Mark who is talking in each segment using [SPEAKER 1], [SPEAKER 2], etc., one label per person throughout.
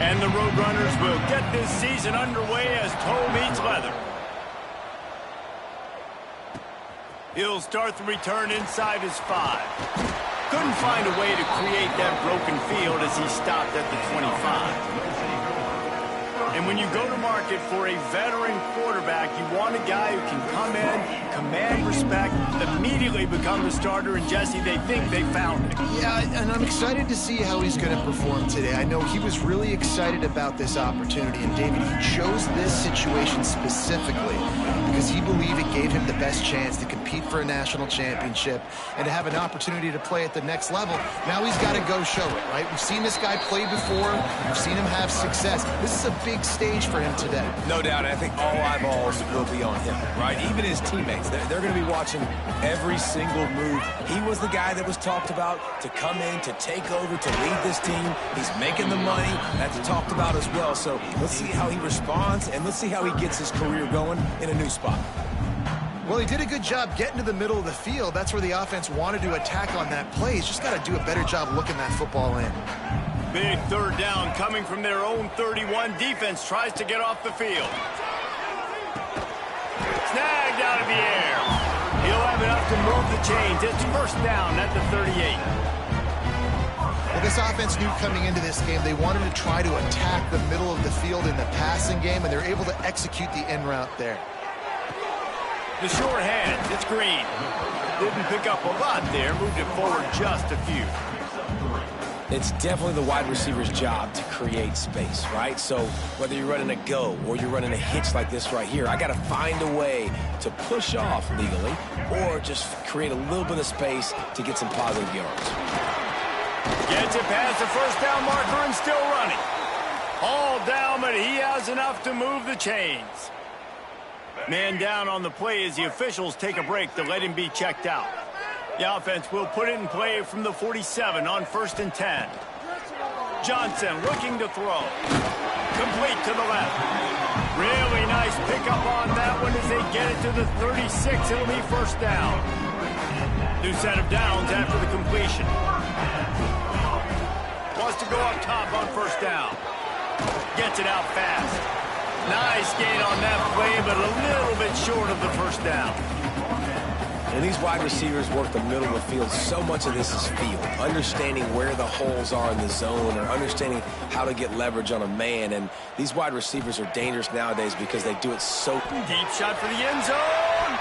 [SPEAKER 1] And the Roadrunners will get this season underway as toe meets leather. He'll start the return inside his 5. Couldn't find a way to create that broken field as he stopped at the 25. And when you go to market for a veteran quarterback, you want a guy who can come in, command respect, immediately become the starter, and Jesse, they think they found it.
[SPEAKER 2] Yeah, and I'm excited to see how he's going to perform today. I know he was really excited about this opportunity, and David, he chose this situation specifically because he believed it gave him the best chance to compete for a national championship and to have an opportunity to play at the next level. Now he's got to go show it, right? We've seen this guy play before. We've seen him have success. This is a big stage for him today.
[SPEAKER 3] No doubt, I think all eyeballs will be on him, right? Even his teammates, they're going to be watching every single move. He was the guy that was talked about to come in, to take over, to lead this team. He's making the money. That's talked about as well. So let's see how he responds, and let's see how he gets his career going in a new spot.
[SPEAKER 2] Well, he did a good job getting to the middle of the field. That's where the offense wanted to attack on that play. He's just got to do a better job looking that football in.
[SPEAKER 1] Big third down coming from their own 31. Defense tries to get off the field. Snagged out of the air. He'll have enough to move the chains. It's first down at the 38.
[SPEAKER 2] Well, this offense knew coming into this game they wanted to try to attack the middle of the field in the passing game, and they're able to execute the end route there.
[SPEAKER 1] The short hand, it's Green. Didn't pick up a lot there, moved it forward just a few.
[SPEAKER 3] It's definitely the wide receiver's job to create space, right? So whether you're running a go or you're running a hitch like this right here, I got to find a way to push off legally or just create a little bit of space to get some positive yards.
[SPEAKER 1] Gets it past the first down marker and still running. All down, but he has enough to move the chains. Man down on the play as the officials take a break to let him be checked out. The offense will put it in play from the 47 on 1st and 10. Johnson looking to throw. Complete to the left. Really nice pickup on that one as they get it to the 36. It'll be first down. New set of downs after the completion. Wants to go up top on first down. Gets it out fast. Nice gain on that play, but a little bit short of the first down.
[SPEAKER 3] When these wide receivers work the middle of the field, so much of this is feel. Understanding where the holes are in the zone or understanding how to get leverage on a man. And these wide receivers are dangerous nowadays because they do it so...
[SPEAKER 1] Deep shot for the end zone.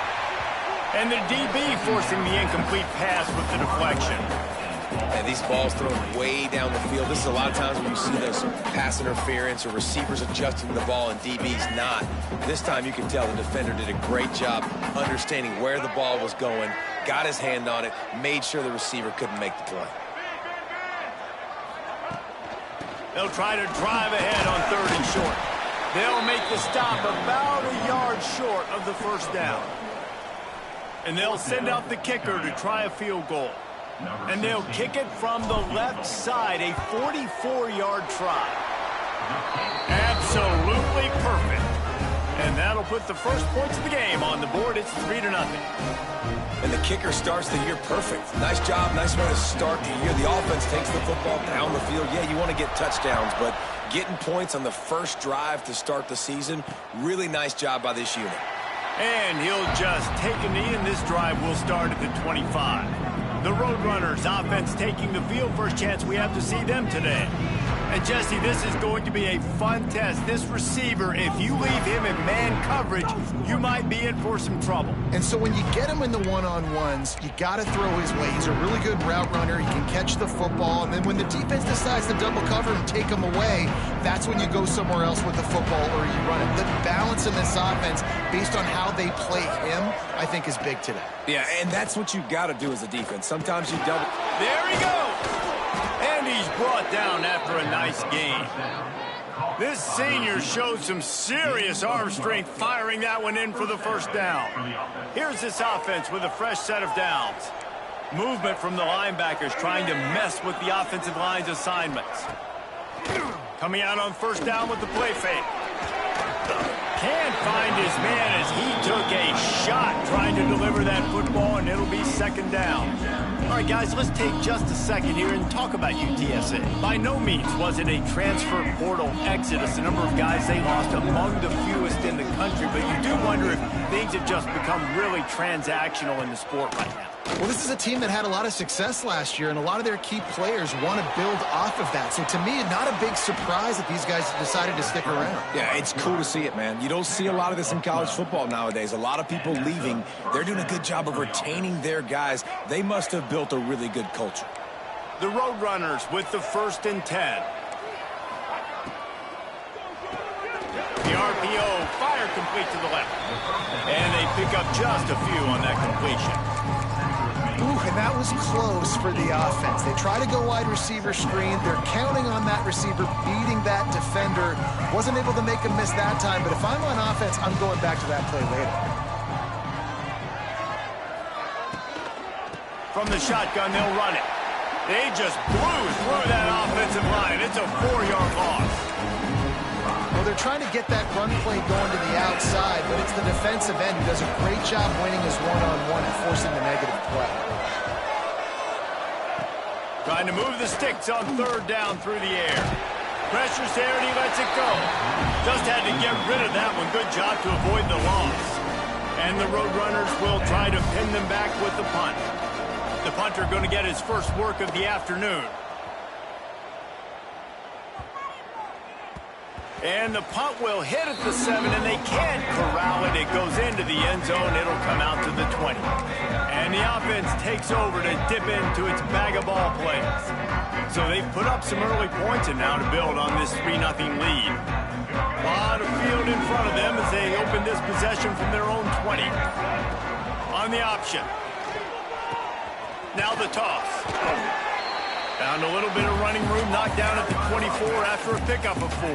[SPEAKER 1] And the DB forcing the incomplete pass with the deflection.
[SPEAKER 3] And these balls thrown way down the field. This is a lot of times when you see those pass interference or receivers adjusting the ball and DBs not. This time you can tell the defender did a great job understanding where the ball was going, got his hand on it, made sure the receiver couldn't make the play.
[SPEAKER 1] They'll try to drive ahead on 3rd and short. They'll make the stop about a yard short of the first down. And they'll send out the kicker to try a field goal. And they'll kick it from the left side, a 44-yard try. Absolutely perfect. And that'll put the first points of the game on the board. It's 3-0.
[SPEAKER 3] And the kicker starts the year perfect. Nice job, nice way to start the year. The offense takes the football down the field. Yeah, you want to get touchdowns, but getting points on the first drive to start the season, really nice job by this unit.
[SPEAKER 1] And he'll just take a knee, and this drive will start at the 25. The Roadrunners offense taking the field. First chance we have to see them today. And Jesse, this is going to be a fun test. This receiver, if you leave him in man coverage, you might be in for some trouble.
[SPEAKER 2] And so when you get him in the one-on-ones, you got to throw his way. He's a really good route runner. He can catch the football. And then when the defense decides to double cover and take him away, that's when you go somewhere else with the football or you run it. The balance in this offense, based on how they play him, I think is big today.
[SPEAKER 3] Yeah, and that's what you got to do as a defense. Sometimes you double.
[SPEAKER 1] There he goes. And he's brought down after a nice gain. This senior showed some serious arm strength firing that one in for the first down. Here's this offense with a fresh set of downs. Movement from the linebackers trying to mess with the offensive line's assignments. Coming out on first down with the play fake. Can't find his man as he took a shot trying to deliver that football, and it'll be second down. All right, guys, let's take just a second here and talk about UTSA. By no means was it a transfer portal exodus. The number of guys they lost among the fewest in the country, but you do wonder if things have just become really transactional in the sport right now.
[SPEAKER 2] Well, this is a team that had a lot of success last year, and a lot of their key players want to build off of that. So to me, not a big surprise that these guys decided to stick around.
[SPEAKER 3] Yeah, it's cool to see it, man. You don't see a lot of this in college football nowadays. A lot of people leaving. They're doing a good job of retaining their guys. They must have built a really good culture.
[SPEAKER 1] The Roadrunners with the 1st and 10. The RPO, fire complete to the left. And they pick up just a few on that completion.
[SPEAKER 2] Ooh, and that was close for the offense. They try to go wide receiver screen. They're counting on that receiver beating that defender. Wasn't able to make him miss that time, but if I'm on offense, I'm going back to that play later.
[SPEAKER 1] From the shotgun, they'll run it. They just blew through that offensive line. It's a 4-yard loss.
[SPEAKER 2] Well, they're trying to get that run play going to the outside, but it's the defensive end who does a great job winning his one-on-one and forcing the negative play.
[SPEAKER 1] Trying to move the sticks on 3rd down through the air. Pressure's there, and he lets it go. Just had to get rid of that one. Good job to avoid the loss. And the Roadrunners will try to pin them back with the punt. The punter going to get his first work of the afternoon. And the punt will hit at the 7, and they can't corral it. It goes into the end zone. It'll come out to the 20. And the offense takes over to dip into its bag of ball plays. So they've put up some early points and now to build on this 3-0 lead. A lot of field in front of them as they open this possession from their own 20. On the option. Now the toss. Found a little bit of running room, knocked down at the 24 after a pickup of 4.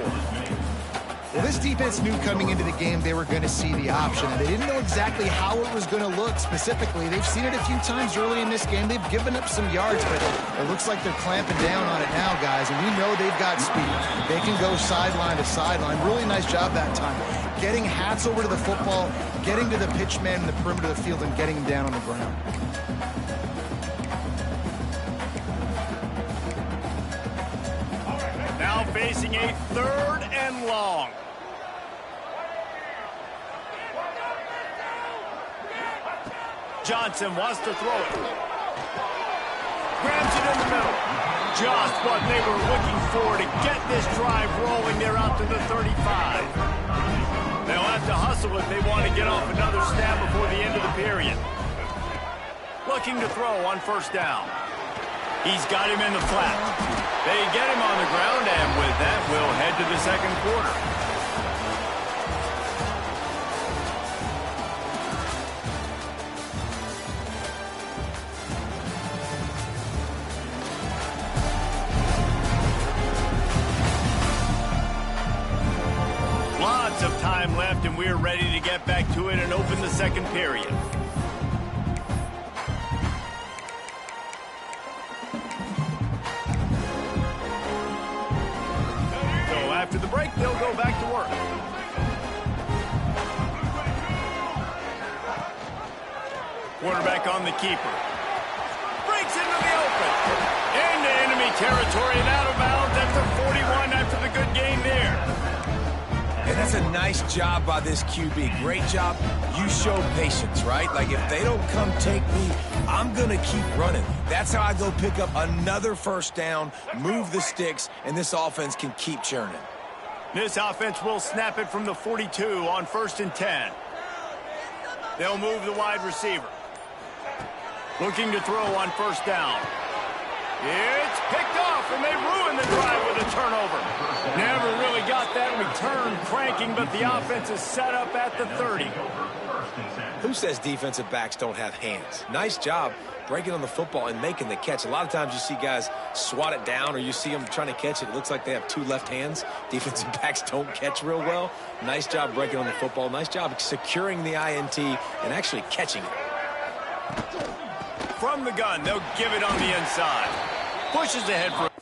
[SPEAKER 2] Well, this defense knew coming into the game they were going to see the option, and they didn't know exactly how it was going to look specifically. They've seen it a few times early in this game. They've given up some yards, but it looks like they're clamping down on it now, guys, and we know they've got speed. They can go sideline to sideline. Really nice job that time. Getting hats over to the football, getting to the pitch man in the perimeter of the field, and getting him down on the ground.
[SPEAKER 1] Now facing a 3rd and long. Johnson wants to throw it. Grabs it in the middle. Just what they were looking for to get this drive rolling. They're out to the 35. They'll have to hustle if they want to get off another snap before the end of the period. Looking to throw on 1st down. He's got him in the flat. They get him on the ground, and with that, we'll head to the 2nd quarter. Lots of time left, and we're ready to get back to it and open the 2nd period. After the break, they'll go back to work. Quarterback on the keeper. Breaks into the open. Into enemy territory and out of bounds at the 41 after the good game there.
[SPEAKER 3] And that's a nice job by this QB. Great job. You show patience, right? Like, if they don't come take me, I'm going to keep running. That's how I go pick up another 1st down, move the sticks, and this offense can keep churning.
[SPEAKER 1] This offense will snap it from the 42 on 1st and 10. They'll move the wide receiver. Looking to throw on 1st down. It's picked off, and they ruin the drive with a turnover. Never really got that return cranking, but the offense is set up at the 30.
[SPEAKER 3] Who says defensive backs don't have hands? Nice job breaking on the football and making the catch. A lot of times you see guys swat it down, or you see them trying to catch it. It looks like they have 2 left hands. Defensive backs don't catch real well. Nice job breaking on the football. Nice job securing the INT and actually catching it.
[SPEAKER 1] From the gun, they'll give it on the inside. Pushes ahead for it.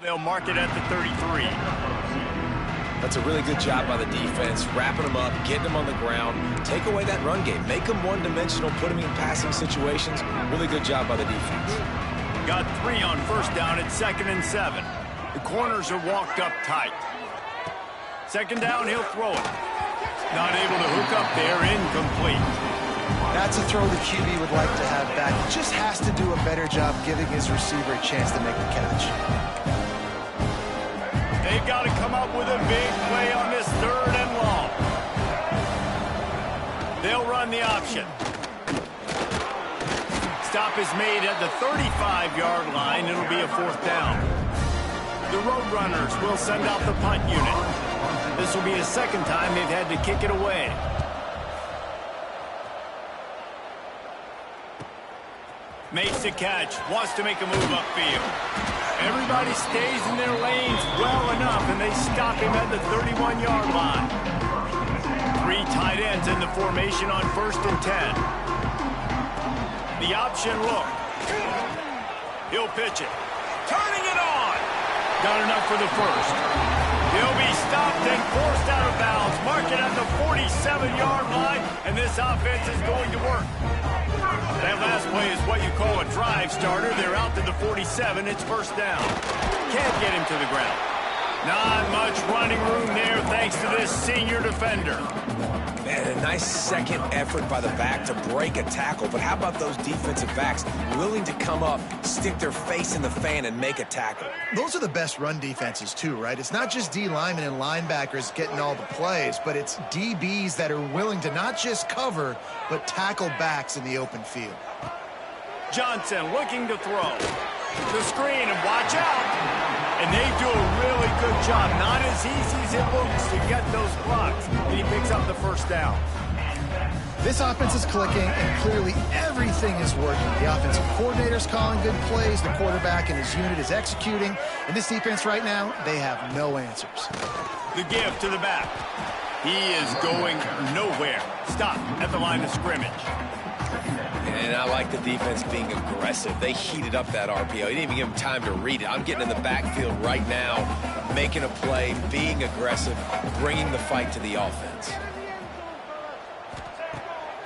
[SPEAKER 1] They'll mark it at the 33.
[SPEAKER 3] That's a really good job by the defense, wrapping them up, getting them on the ground. Take away that run game. Make them one-dimensional, put them in passing situations. Really good job by the defense.
[SPEAKER 1] Got 3 on first down at 2nd and 7. The corners are walked up tight. 2nd down, he'll throw it. Not able to hook up there, incomplete.
[SPEAKER 2] That's a throw the QB would like to have back. He just has to do a better job giving his receiver a chance to make the catch.
[SPEAKER 1] They've got to come up with a big play on this 3rd and long. They'll run the option. Stop is made at the 35-yard line. It'll be a 4th down. The Roadrunners will send out the punt unit. This will be a 2nd time they've had to kick it away. Makes the catch, wants to make a move upfield. Everybody stays in their lanes well enough, and they stop him at the 31-yard line. 3 tight ends in the formation on 1st and 10. The option look. He'll pitch it. Turning it on. Got enough for the 1st. He'll be stopped and forced out of bounds. Mark it at the 47-yard line, and this offense is going to work. That last play is what you call a drive starter. They're out to the 47. It's 1st down. Can't get him to the ground. Not much running room there thanks to this senior defender.
[SPEAKER 3] Man, a nice second effort by the back to break a tackle. But how about those defensive backs willing to come up, stick their face in the fan, and make a tackle?
[SPEAKER 2] Those are the best run defenses, too, right? It's not just D linemen and linebackers getting all the plays, but it's DBs that are willing to not just cover, but tackle backs in the open field.
[SPEAKER 1] Johnson looking to throw. The screen, and watch out. And they do a really good job. Not as easy as it looks to get those blocks. And he picks up the 1st down.
[SPEAKER 2] This offense is clicking, and clearly everything is working. The offensive coordinator's calling good plays. The quarterback and his unit is executing. And this defense right now, they have no answers.
[SPEAKER 1] The give to the back. He is going nowhere. Stop at the line of scrimmage.
[SPEAKER 3] And I like the defense being aggressive. They heated up that RPO. He didn't even give him time to read it. I'm getting in the backfield right now, making a play, being aggressive, bringing the fight to the offense.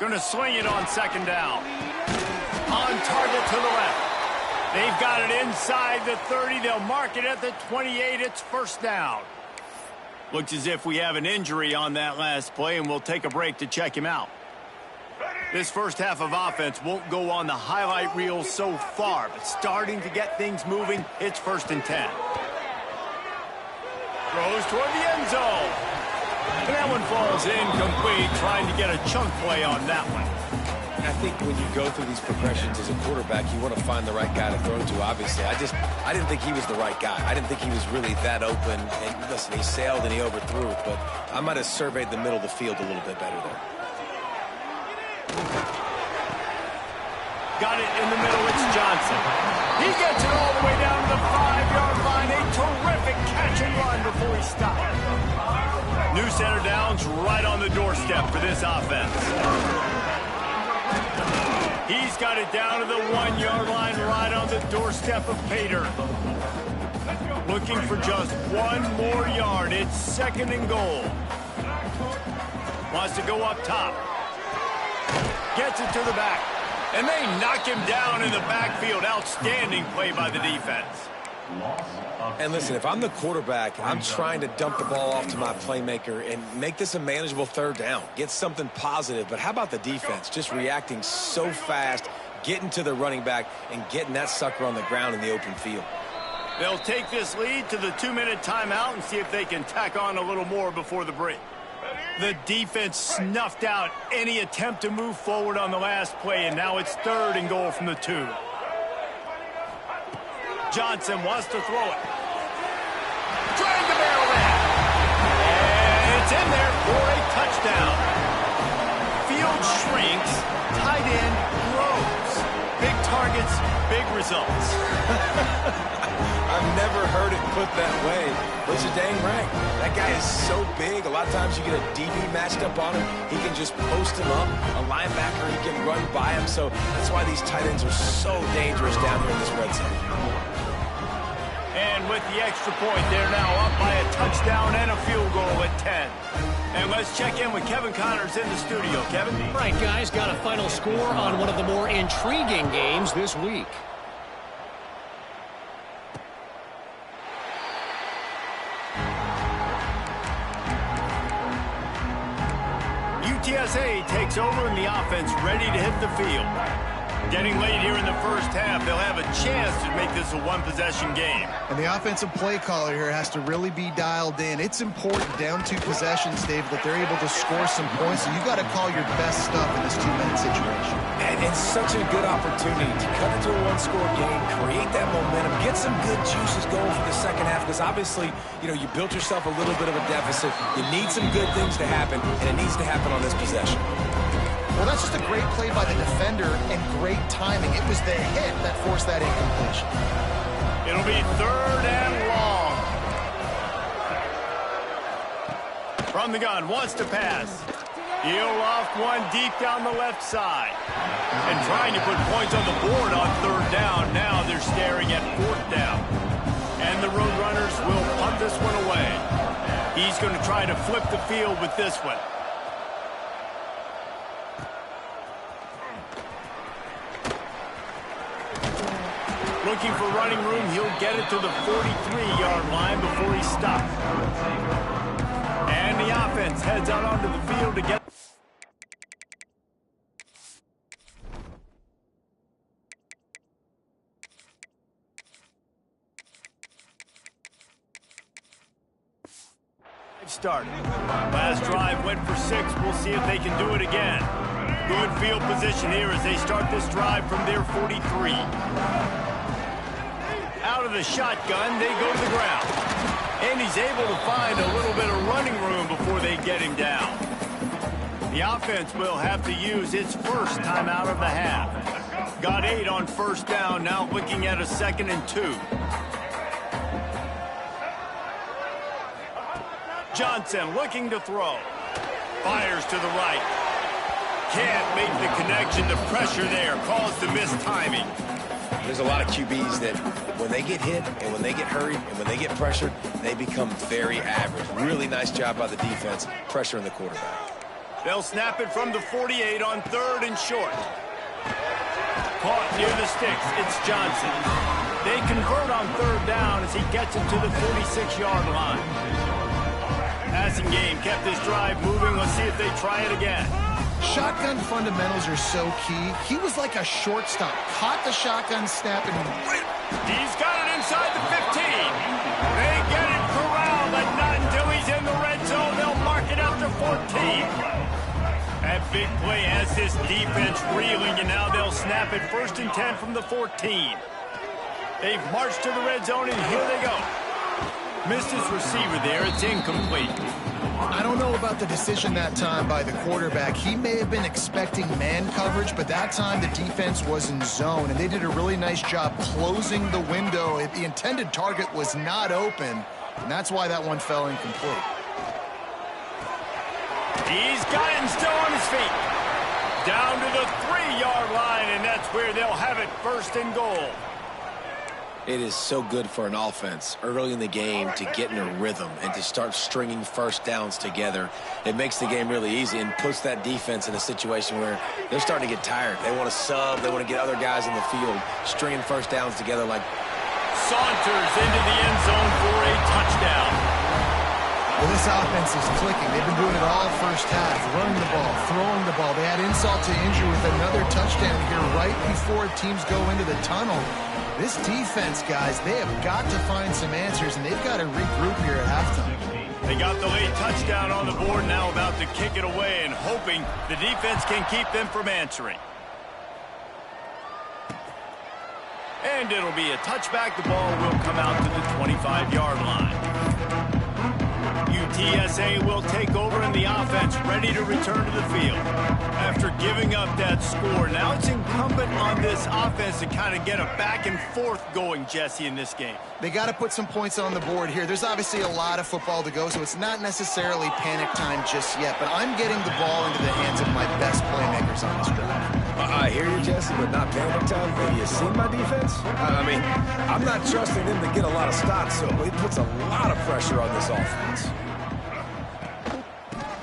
[SPEAKER 1] Going to swing it on 2nd down. On target to the left. They've got it inside the 30. They'll mark it at the 28. It's 1st down. Looks as if we have an injury on that last play, and we'll take a break to check him out. This first half of offense won't go on the highlight reel so far, but starting to get things moving, it's 1st and 10. Throws toward the end zone. And that one falls incomplete, trying to get a chunk play on that one.
[SPEAKER 3] I think when you go through these progressions as a quarterback, you want to find the right guy to throw to, obviously. I didn't think he was the right guy. I didn't think he was really that open. And listen, he sailed and he overthrew it, but I might have surveyed the middle of the field a little bit better there.
[SPEAKER 1] Got it in the middle, it's Johnson. He gets it all the way down to the 5-yard line. A terrific catch and run before he stopped. New center downs right on the doorstep for this offense. He's got it down to the 1-yard line right on the doorstep of Pater. Looking for just 1 more yard. It's 2nd and goal. Wants to go up top. Gets it to the back. And they knock him down in the backfield. Outstanding play by the defense.
[SPEAKER 3] And listen, if I'm the quarterback, I'm trying to dump the ball off to my playmaker and make this a manageable 3rd down. Get something positive. But how about the defense? Just reacting so fast, getting to the running back, and getting that sucker on the ground in the open field.
[SPEAKER 1] They'll take this lead to the 2-minute timeout and see if they can tack on a little more before the break. The defense snuffed out any attempt to move forward on the last play, and now it's 3rd and goal from the 2. Johnson wants to throw it. Trying to barrel that. And it's in there for a touchdown. Field shrinks, tight end grows. Big targets, big results.
[SPEAKER 3] I've never heard it put that way, but you're dang right. That guy is so big. A lot of times you get a DB matched up on him. He can just post him up. A linebacker, he can run by him. So that's why these tight ends are so dangerous down here in this red zone.
[SPEAKER 1] And with the extra point, they're now up by a touchdown and a field goal at 10. And let's check in with Kevin Connors in the studio. Kevin?
[SPEAKER 4] Right, guys, got a final score on one of the more intriguing games this week.
[SPEAKER 1] UTSA takes over and the offense ready to hit the field. Getting late here in the first half, they'll have a chance to make this a one-possession game.
[SPEAKER 2] And the offensive play caller here has to really be dialed in. It's important down 2 possessions, Dave, that they're able to score some points. So you got to call your best stuff in this 2-minute situation.
[SPEAKER 3] And it's such a good opportunity to cut into a one-score game, create that momentum, get some good juices going for the second half, because obviously, you built yourself a little bit of a deficit. You need some good things to happen, and it needs to happen on this possession.
[SPEAKER 2] Well, that's just a great play by the defender and great timing. It was the hit that forced that incompletion.
[SPEAKER 1] It'll be 3rd and long. From the gun, wants to pass. He'll off one deep down the left side. And trying to put points on the board on 3rd down. Now they're staring at 4th down. And the Roadrunners will punt this one away. He's going to try to flip the field with this one. Looking for running room, he'll get it to the 43-yard line before he stops. And the offense heads out onto the field to get... Started. Last drive went for 6. We'll see if they can do it again. Good field position here as they start this drive from their 43. Out of the shotgun, they go to the ground. And he's able to find a little bit of running room before they get him down. The offense will have to use its first timeout of the half. Got 8 on 1st down, now looking at a 2nd and 2. Johnson looking to throw. Fires to the right. Can't make the connection. The pressure there caused the mistiming.
[SPEAKER 3] There's a lot of QBs that when they get hit and when they get hurried and when they get pressured, they become very average. Really nice job by the defense, pressuring the quarterback.
[SPEAKER 1] They'll snap it from the 48 on 3rd and short. Caught near the sticks. It's Johnson. They convert on 3rd down as he gets it to the 46-yard line. Passing game kept this drive moving. Let's see if they try it again.
[SPEAKER 2] Shotgun fundamentals are so key. He was like a shortstop. Caught the shotgun snap and...
[SPEAKER 1] He's got it inside the 15. They get it corralled, but not until he's in the red zone. They'll mark it up to 14. That big play has this defense reeling, and now they'll snap it 1st and 10 from the 14. They've marched to the red zone, and here they go. Missed his receiver there. It's incomplete.
[SPEAKER 2] I don't know about the decision that time by the quarterback. He may have been expecting man coverage, but that time the defense was in zone, and they did a really nice job closing the window. The intended target was not open, and that's why that one fell incomplete.
[SPEAKER 1] He's got it and still on his feet. Down to the 3-yard line, and that's where they'll have it 1st and goal.
[SPEAKER 3] It is so good for an offense early in the game to get in a rhythm and to start stringing 1st downs together. It makes the game really easy and puts that defense in a situation where they're starting to get tired. They want to sub. They want to get other guys in the field, stringing 1st downs together like...
[SPEAKER 1] Saunters into the end zone for a touchdown.
[SPEAKER 2] Well, this offense is clicking. They've been doing it all 1st half, running the ball, throwing the ball. They had insult to injury with another touchdown here right before teams go into the tunnel. This defense, guys, they have got to find some answers, and they've got to regroup here at halftime.
[SPEAKER 1] They got the late touchdown on the board, now about to kick it away and hoping the defense can keep them from answering. And it'll be a touchback. The ball will come out to the 25-yard line. UTSA will take over in the offense, ready to return to the field. After giving up that score, now it's incumbent on this offense to kind of get a back and forth going, Jesse, in this game.
[SPEAKER 2] They got to put some points on the board here. There's obviously a lot of football to go, so it's not necessarily panic time just yet, but I'm getting the ball into the hands of my best playmakers on this drive.
[SPEAKER 3] I hear you, Jesse, but not panic time. Have you seen my defense? I mean, I'm not trusting them to get a lot of stops, so it puts a lot of pressure on this offense.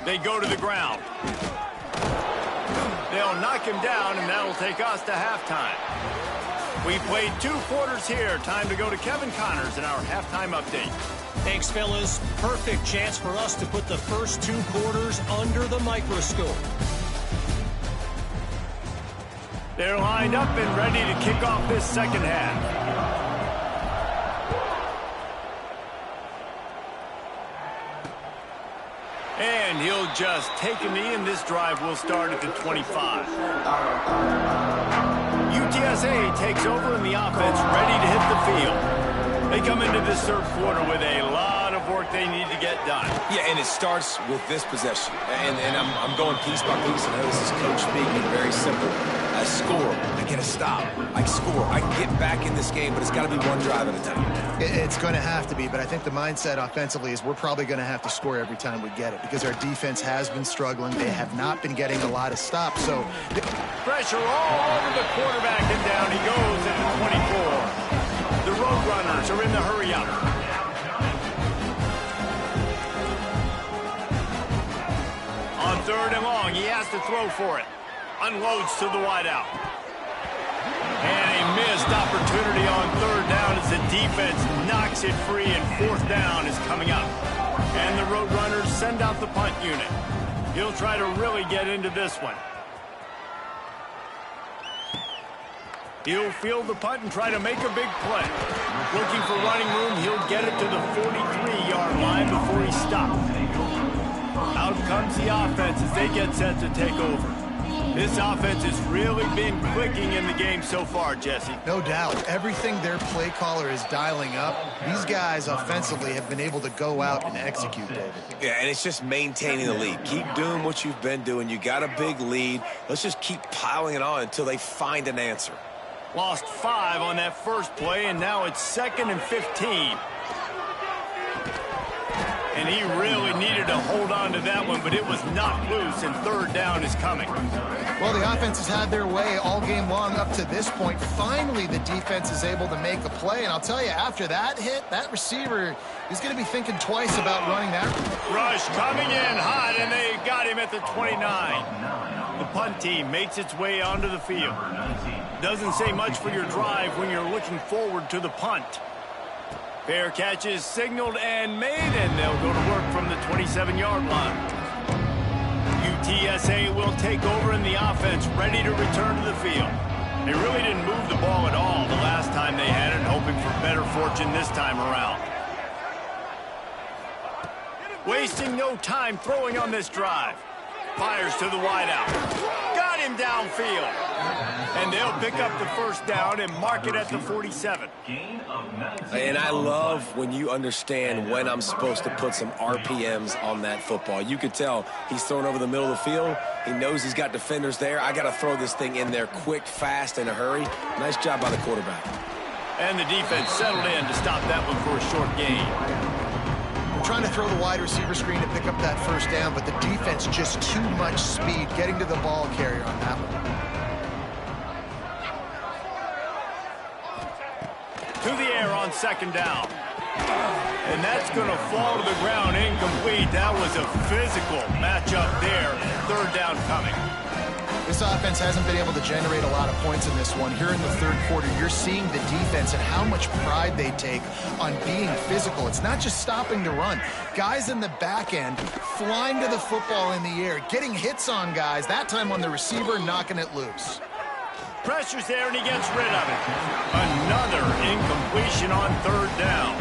[SPEAKER 1] They go to the ground. They'll knock him down, and that'll take us to halftime. We played 2 quarters here. Time to go to Kevin Connors in our halftime update.
[SPEAKER 4] Thanks, fellas. Perfect chance for us to put the first 2 quarters under the microscope.
[SPEAKER 1] They're lined up and ready to kick off this second half. And he'll just take a knee, and this drive will start at the 25. UTSA takes over in the offense, ready to hit the field. They come into this third quarter with a lot of work they need to get done.
[SPEAKER 3] Yeah, and it starts with this possession. And I'm going piece by piece. I know this is coach speaking, very simple. I score. I get a stop. I score. I get back in this game, but it's got to be one drive at a time.
[SPEAKER 2] It's going to have to be, but I think the mindset offensively is we're probably going to have to score every time we get it because our defense has been struggling. They have not been getting a lot of stops. So
[SPEAKER 1] pressure all over the quarterback, and down he goes at the 24. The Roadrunners are in the hurry-up. On 3rd and long, he has to throw for it. Unloads to the wideout. And a missed opportunity on 3rd down as the defense knocks it free, and 4th down is coming up. And the Roadrunners send out the punt unit. He'll try to really get into this one. He'll field the punt and try to make a big play. Looking for running room, he'll get it to the 43-yard line before he stops. Out comes the offense as they get set to take over. This offense has really been clicking in the game so far, Jesse.
[SPEAKER 2] No doubt. Everything their play caller is dialing up, these guys offensively have been able to go out and execute, David.
[SPEAKER 3] Yeah, and it's just maintaining the lead. Keep doing what you've been doing. You got a big lead. Let's just keep piling it on until they find an answer.
[SPEAKER 1] Lost 5 on that first play, and now it's 2nd and 15. And he really needed to hold on to that one, but it was knocked loose, and 3rd down is coming.
[SPEAKER 2] Well, the offense has had their way all game long up to this point. Finally, the defense is able to make a play, and I'll tell you, after that hit, that receiver is going to be thinking twice about running that.
[SPEAKER 1] Rush coming in hot, and they got him at the 29. The punt team makes its way onto the field. Doesn't say much for your drive when you're looking forward to the punt. Fair catch is signaled and made, and they'll go to work from the 27-yard line. UTSA will take over in the offense, ready to return to the field. They really didn't move the ball at all the last time they had it, hoping for better fortune this time around. Wasting no time throwing on this drive. Fires to the wideout. Got him downfield. And they'll pick up the 1st down and mark it at the 47.
[SPEAKER 3] And I love when you understand when I'm supposed to put some RPMs on that football. You could tell he's thrown over the middle of the field. He knows he's got defenders there. I got to throw this thing in there quick, fast, in a hurry. Nice job by the quarterback.
[SPEAKER 1] And the defense settled in to stop that one for a short gain.
[SPEAKER 2] Trying to throw the wide receiver screen to pick up that 1st down, but the defense just too much speed getting to the ball carrier on that one.
[SPEAKER 1] To the air on 2nd down. And that's going to fall to the ground incomplete. That was a physical matchup there. 3rd down coming.
[SPEAKER 2] This offense hasn't been able to generate a lot of points in this one. Here in the 3rd quarter, you're seeing the defense and how much pride they take on being physical. It's not just stopping to run. Guys in the back end flying to the football in the air, getting hits on guys, that time on the receiver, knocking it loose.
[SPEAKER 1] Pressure's there, and he gets rid of it. Another incompletion on 3rd down.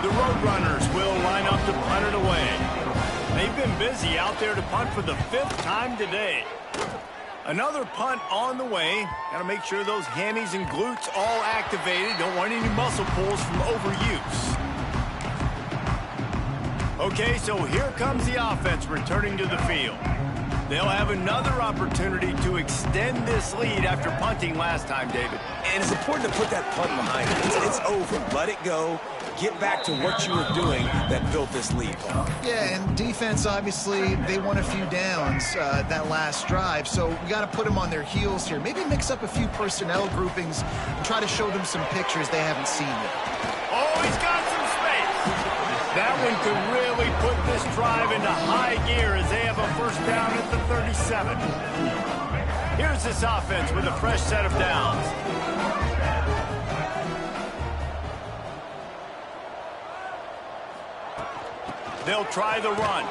[SPEAKER 1] The Roadrunners will line up to punt it away. They've been busy out there to punt for the 5th time today. Another punt on the way. Got to make sure those hammies and glutes all activated. Don't want any muscle pulls from overuse. Okay, so here comes the offense returning to the field. They'll have another opportunity to extend this lead after punting last time, David.
[SPEAKER 3] And it's important to put that punt behind it. It's over. Let it go. get back to what you were doing that built this lead.
[SPEAKER 2] Yeah, and defense, obviously, they won a few downs that last drive, so we got to put them on their heels here. Maybe mix up a few personnel groupings and try to show them some pictures they haven't seen yet.
[SPEAKER 1] Oh, he's got some space. That one could really put this drive into high gear as they have a first down at the 37. Here's this offense with a fresh set of downs. They'll try the run.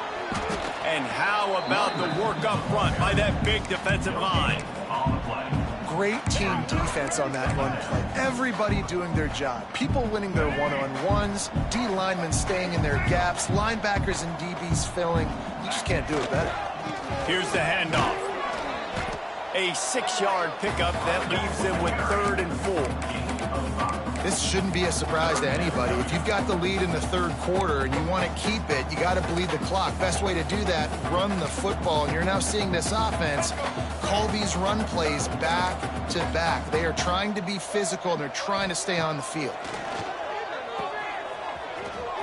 [SPEAKER 1] And how about the work up front by that big defensive line?
[SPEAKER 2] Great team defense on that run play. Everybody doing their job. People winning their one-on-ones, D linemen staying in their gaps, linebackers and DBs filling. You just can't do it better.
[SPEAKER 1] Here's the handoff. A 6-yard pickup that leaves them with 3rd and 4.
[SPEAKER 2] This shouldn't be a surprise to anybody. If you've got the lead in the 3rd quarter and you want to keep it, you got to bleed the clock. Best way to do that, run the football. And you're now seeing this offense call these run plays back to back. They are trying to be physical, and they're trying to stay on the field.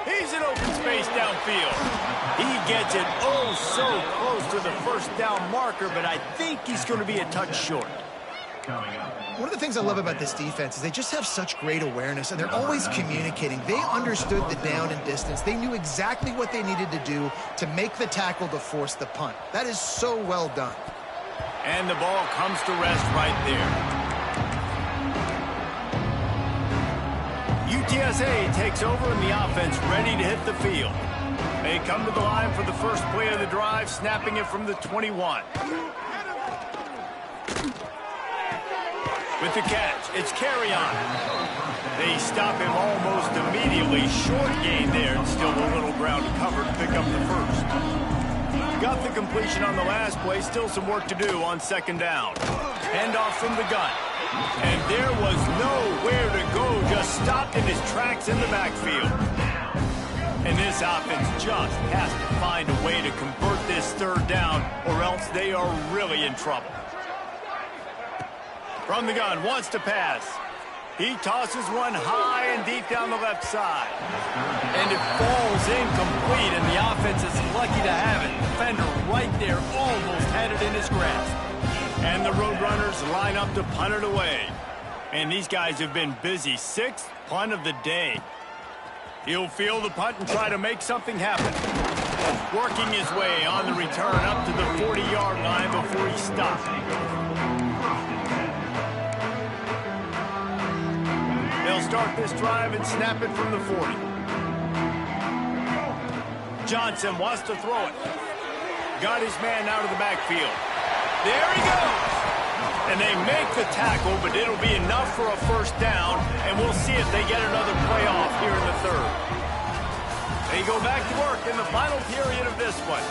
[SPEAKER 1] He's in open space downfield. He gets it oh so close to the first down marker, but I think he's going to be a touch short.
[SPEAKER 2] One of the things I love about this defense is they just have such great awareness, and they're always communicating. They understood the down and distance. They knew exactly what they needed to do to make the tackle to force the punt. That is so well done.
[SPEAKER 1] And the ball comes to rest right there. UTSA takes over in the offense, ready to hit the field. They come to the line for the first play of the drive, snapping it from the 21. With the catch, it's carry on. They stop him almost immediately. Short gain there, and still a little ground to cover to pick up the first. Got the completion on the last play, still some work to do on 2nd down. Handoff from the gun. And there was nowhere to go, just stopped in his tracks in the backfield. And this offense just has to find a way to convert this 3rd down, or else they are really in trouble. From the gun, wants to pass. He tosses one high and deep down the left side. And it falls incomplete, and the offense is lucky to have it. Defender right there almost had it in his grasp. And the Roadrunners line up to punt it away. And these guys have been busy. 6th punt of the day. He'll field the punt and try to make something happen. Working his way on the return up to the 40-yard line before he stopped. They'll start this drive and snap it from the 40. Johnson wants to throw it. Got his man out of the backfield. There he goes. And they make the tackle, but it'll be enough for a first down, and we'll see if they get another play off here in the 3rd. They go back to work in the final period of this one.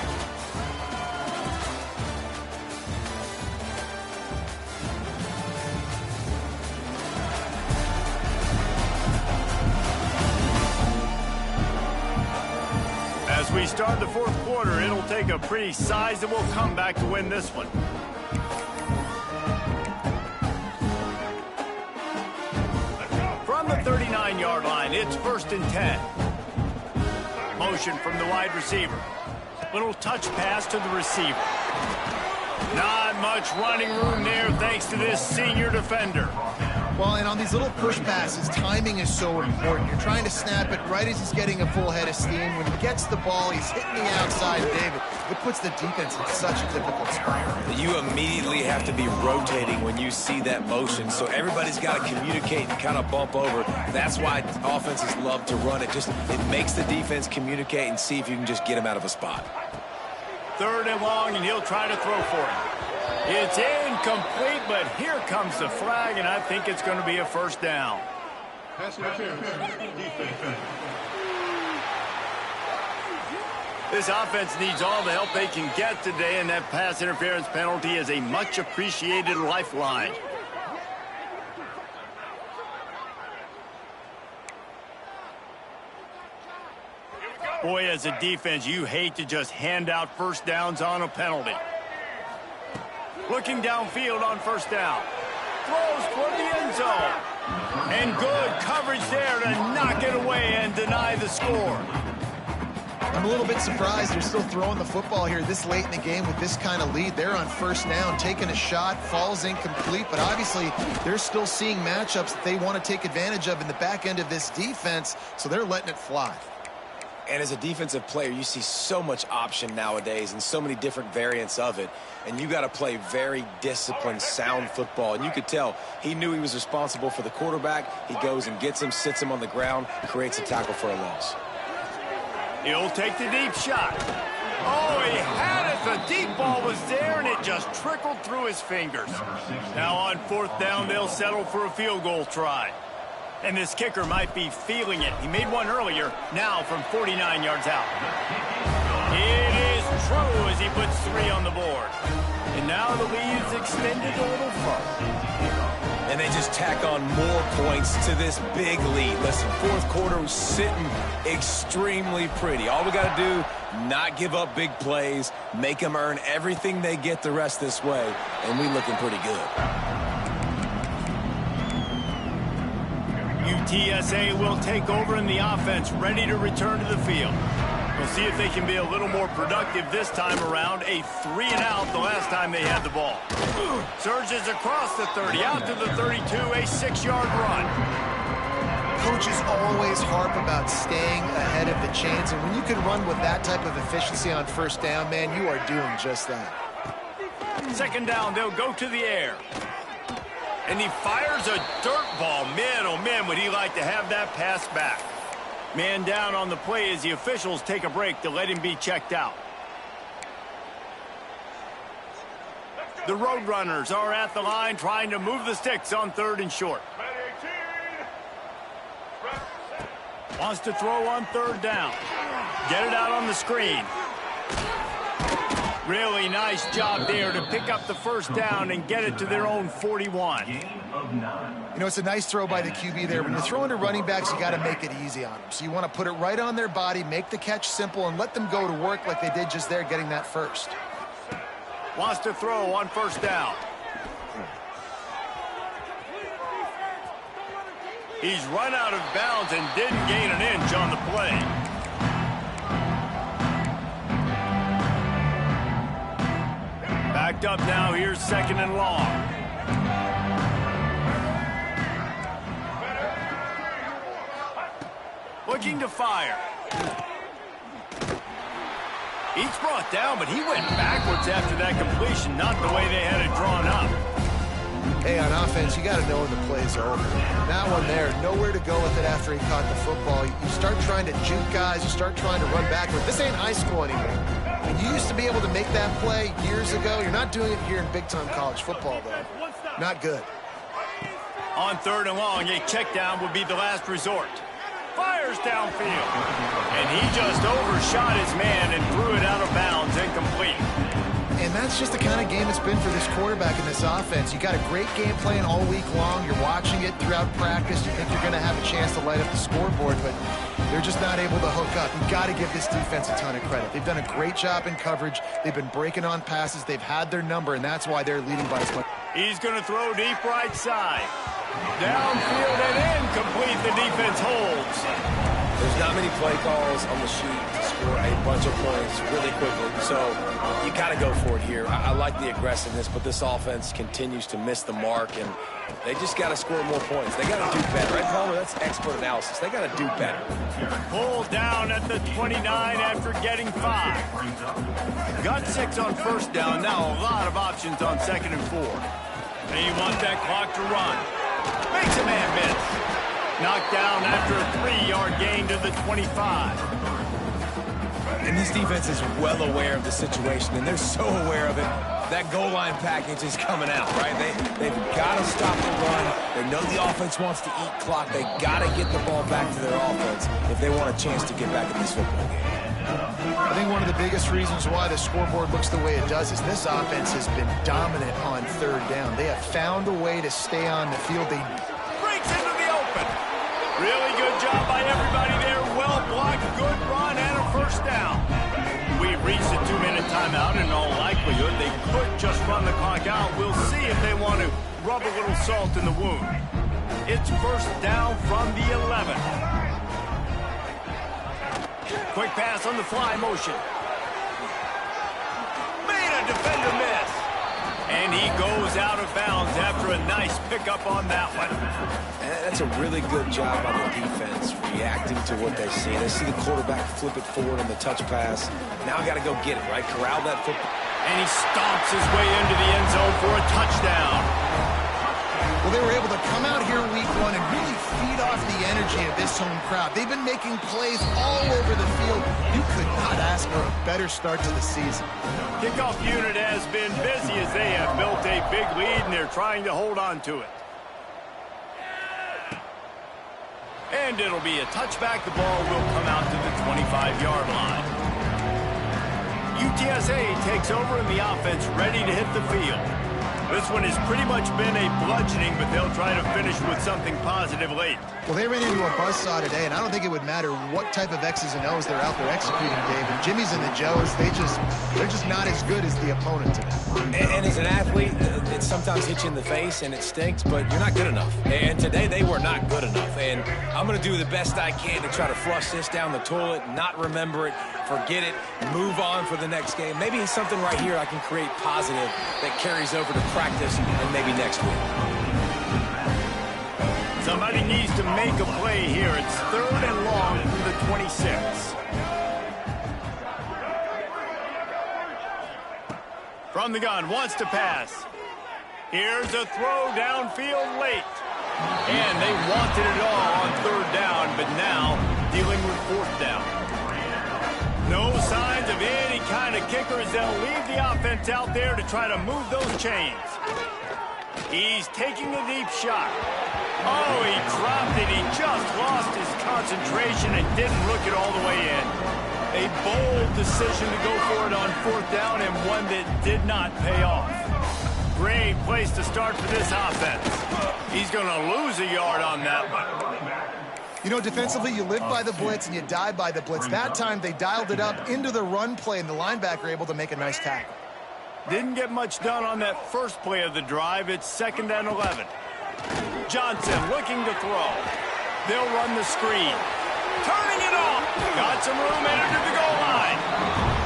[SPEAKER 1] As we start the 4th quarter, it'll take a pretty sizable comeback to win this one. From the 39-yard line, it's 1st and 10. Motion from the wide receiver. Little touch pass to the receiver. Not much running room there thanks to this senior defender.
[SPEAKER 2] Well, and on these little push passes, timing is so important. You're trying to snap it right as he's getting a full head of steam. When he gets the ball, he's hitting the outside, David. It puts the defense in such a difficult spot.
[SPEAKER 3] You immediately have to be rotating when you see that motion, so everybody's got to communicate and kind of bump over. That's why offenses love to run it. It makes the defense communicate and see if you can just get him out of a spot.
[SPEAKER 1] 3rd and long, and he'll try to throw for it. It's incomplete, but here comes the flag, and I think it's going to be a first down. This offense needs all the help they can get today, and that pass interference penalty is a much-appreciated lifeline. Boy, as a defense, you hate to just hand out first downs on a penalty. Looking downfield on 1st down. Throws toward the end zone. And good coverage there to knock it away and deny the score.
[SPEAKER 2] I'm a little bit surprised they're still throwing the football here this late in the game with this kind of lead. They're on first down, taking a shot, falls incomplete, but obviously they're still seeing matchups that they want to take advantage of in the back end of this defense, so they're letting it fly.
[SPEAKER 3] And as a defensive player, you see so much option nowadays and so many different variants of it. And you got to play very disciplined, sound football. And you could tell he knew he was responsible for the quarterback. He goes and gets him, sits him on the ground, creates a tackle for a loss.
[SPEAKER 1] He'll take the deep shot. Oh, he had it. The deep ball was there, and it just trickled through his fingers. Now on fourth down, they'll settle for a field goal try. And this kicker might be feeling it. He made one earlier, now from 49 yards out. It is true as he puts 3 on the board. And now the lead is extended a little further.
[SPEAKER 3] And they just tack on more points to this big lead. Listen, fourth quarter was sitting extremely pretty. All we got to do, not give up big plays, make them earn everything they get the rest this way, and we looking pretty good.
[SPEAKER 1] UTSA will take over in the offense, ready to return to the field. We'll see if they can be a little more productive this time around. A 3-and-out the last time they had the ball. Surges across the 30, out to the 32, a 6-yard run.
[SPEAKER 2] Coaches always harp about staying ahead of the chains, and when you can run with that type of efficiency on first down, man, you are doing just that.
[SPEAKER 1] Second down, they'll go to the air. And he fires a dirt ball. Man, oh man, would he like to have that pass back. Man down on the play as the officials take a break to let him be checked out. The Roadrunners are at the line trying to move the sticks on 3rd and short. Wants to throw on 3rd down. Get it out on the screen. Really nice job there to pick up the first down and get it to their own 41.
[SPEAKER 2] You know, it's a nice throw by the QB there. When you're throwing to running backs, you got to make it easy on them. So you want to put it right on their body, make the catch simple, and let them go to work like they did just there, getting that first.
[SPEAKER 1] Wants to throw on first down. He's run out of bounds and didn't gain an inch on the play. Backed up now, here's 2nd and long. Looking to fire. He's brought down, but he went backwards after that completion, not the way they had it drawn up.
[SPEAKER 2] Hey, on offense, you got to know when the play's over. That one there, nowhere to go with it after he caught the football. You start trying to juke guys, you start trying to run backward. This ain't high school anymore. And you used to be able to make that play years ago. You're not doing it here in big-time college football, though. Not good.
[SPEAKER 1] On 3rd and long, a check down would be the last resort. Fires downfield. And he just overshot his man and threw it out of bounds, incomplete.
[SPEAKER 2] And that's just the kind of game it's been for this quarterback in this offense. You got a great game plan all week long. You're watching it throughout practice. You think you're going to have a chance to light up the scoreboard, but they're just not able to hook up. You've got to give this defense a ton of credit. They've done a great job in coverage. They've been breaking on passes. They've had their number, and that's why they're leading by as much.
[SPEAKER 1] He's going to throw deep right side. Downfield and incomplete. The defense holds.
[SPEAKER 3] There's not many play calls on the sheet to score a bunch of points really quickly, so you got to go for it here. I like the aggressiveness, but this offense continues to miss the mark, and they just got to score more points. They got to do better. Right, Palmer? That's expert analysis. They got to do better.
[SPEAKER 1] Pulled down at the 29 after getting 5. Got 6 on first down. Now a lot of options on 2nd and 4. They want that clock to run. Makes a man miss. Knocked down after a 3-yard gain to the 25.
[SPEAKER 3] And this defense is well aware of the situation, and they're so aware of it. That goal line package is coming out, right? They've got to stop the run. They know the offense wants to eat clock. They got to get the ball back to their offense if they want a chance to get back in this football game.
[SPEAKER 2] I think one of the biggest reasons why the scoreboard looks the way it does is this offense has been dominant on 3rd down. They have found a way to stay on the field. They
[SPEAKER 1] breaks into the open. Really good job by everybody there. Well blocked, good run, and a first down. We've reached a 2-minute timeout. In all likelihood, they could just run the clock out. We'll see if they want to rub a little salt in the wound. It's first down from the 11. Quick pass on the fly motion. Made a defender miss. And he goes out of bounds after a nice pickup on that one.
[SPEAKER 3] That's a really good job by the defense, reacting to what they see. They see the quarterback flip it forward on the touch pass. Now I got to go get it, right? Corral that football.
[SPEAKER 1] And he stomps his way into the end zone for a touchdown.
[SPEAKER 2] Well, they were able to come out here week one and really feed off the energy of this home crowd. They've been making plays all over the field. You could not ask for a better start to the season.
[SPEAKER 1] Kickoff unit has been busy as they have built a big lead, and they're trying to hold on to it. And it'll be a touchback. The ball will come out to the 25-yard line. UTSA takes over in the offense, ready to hit the field. This one has pretty much been a bludgeoning, but they'll try to finish with something positive late.
[SPEAKER 2] Well, they ran into a buzzsaw today, and I don't think it would matter what type of X's and O's they're out there executing, Dave. And Jimmy's and the Joes, they're just not as good as the opponent today.
[SPEAKER 3] And as an athlete, it sometimes hits you in the face and it stinks, but you're not good enough. And today they were not good enough. And I'm going to do the best I can to try to flush this down the toilet, not remember it, forget it, move on for the next game. Maybe something right here I can create positive that carries over to practice and maybe next week.
[SPEAKER 1] Somebody needs to make a play here. It's 3rd and long from the 26. From the gun, wants to pass. Here's a throw downfield late. And they wanted it all on 3rd down, but now dealing with 4th down. No signs of any kind of kickers. They'll leave the offense out there to try to move those chains. He's taking a deep shot. Oh, he dropped it. He just lost his concentration and didn't look it all the way in. A bold decision to go for it on 4th down, and one that did not pay off. Great place to start for this offense. He's going to lose a yard on that one.
[SPEAKER 2] You know, defensively, you live by the blitz and you die by the blitz. That time, they dialed it up into the run play, and the linebacker able to make a nice tackle.
[SPEAKER 1] Didn't get much done on that first play of the drive. It's 2nd and 11. Johnson looking to throw. They'll run the screen. Turning it off. Got some room, entered to the goal line.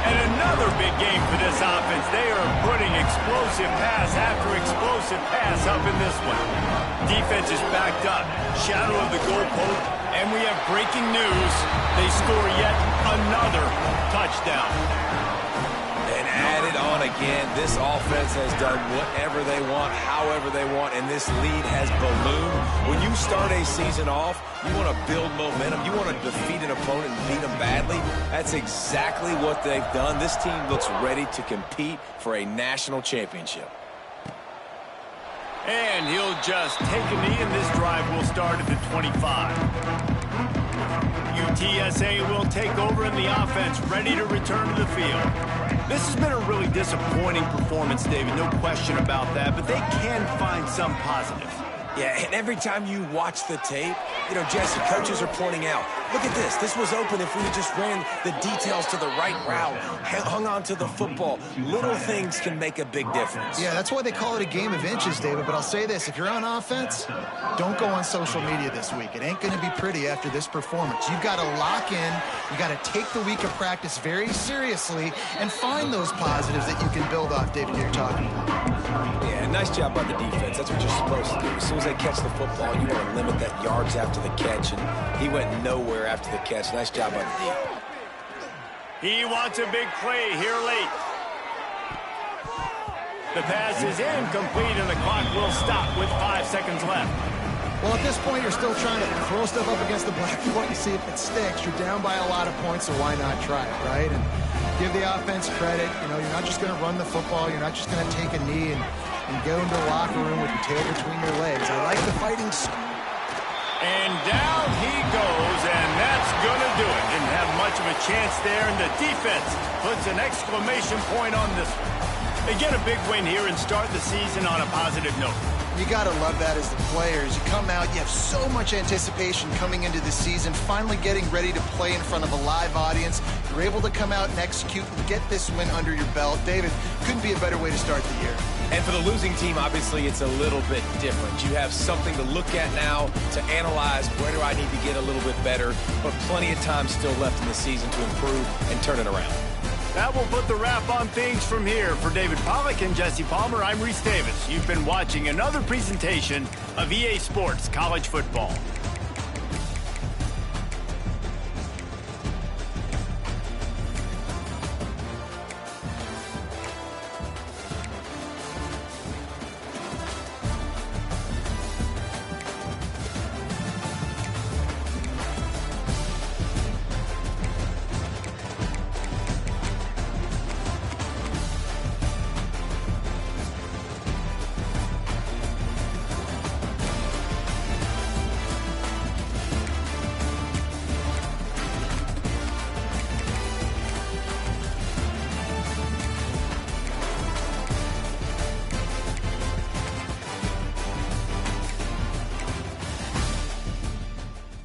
[SPEAKER 1] And another big game for this offense. They are putting explosive pass after explosive pass up in this one. Defense is backed up. Shadow of the goalpost. And we have breaking news. They score yet another touchdown.
[SPEAKER 3] And added on again, this offense has done whatever they want, however they want, and this lead has ballooned. When you start a season off, you want to build momentum. You want to defeat an opponent and beat them badly. That's exactly what they've done. This team looks ready to compete for a national championship.
[SPEAKER 1] And he'll just take a knee, and this drive will start at the 25. UTSA will take over in the offense, ready to return to the field. This has been a really disappointing performance, David, no question about that, but they can find some positives.
[SPEAKER 3] Yeah, and every time you watch the tape, you know, Jesse, coaches are pointing out, look at this. This was open if we just ran the details to the right route, hung on to the football. Little things can make a big difference.
[SPEAKER 2] Yeah, that's why they call it a game of inches, David. But I'll say this, if you're on offense, don't go on social media this week. It ain't going to be pretty after this performance. You've got to lock in. You got to take the week of practice very seriously and find those positives that you can build off, David, you're talking about.
[SPEAKER 3] Yeah, nice job by the defense. That's what you're supposed to do. As soon as they catch the football, you want to limit that yards after the catch, and he went nowhere after the catch. Nice job by the D.
[SPEAKER 1] He wants a big play here late. The pass is incomplete, and the clock will stop with 5 seconds left.
[SPEAKER 2] Well, at this point, you're still trying to throw stuff up against the blackboard to see if it sticks. You're down by a lot of points, so why not try it, right? And give the offense credit. You know, you're not just going to run the football. You're not just going to take a knee and go into the locker room with your tail between your legs. I like the fighting.
[SPEAKER 1] And down he goes, and that's going to do it. Didn't have much of a chance there, and the defense puts an exclamation point on this one. They get a big win here and start the season on a positive note.
[SPEAKER 2] You got to love that as the players. You come out, you have so much anticipation coming into the season, finally getting ready to play in front of a live audience. You're able to come out and execute and get this win under your belt. David, couldn't be a better way to start the year.
[SPEAKER 3] And for the losing team, obviously, it's a little bit different. You have something to look at now to analyze where do I need to get a little bit better, but plenty of time still left in the season to improve and turn it around.
[SPEAKER 1] That will put the wrap on things from here. For David Pollack and Jesse Palmer, I'm Reese Davis. You've been watching another presentation of EA Sports College Football.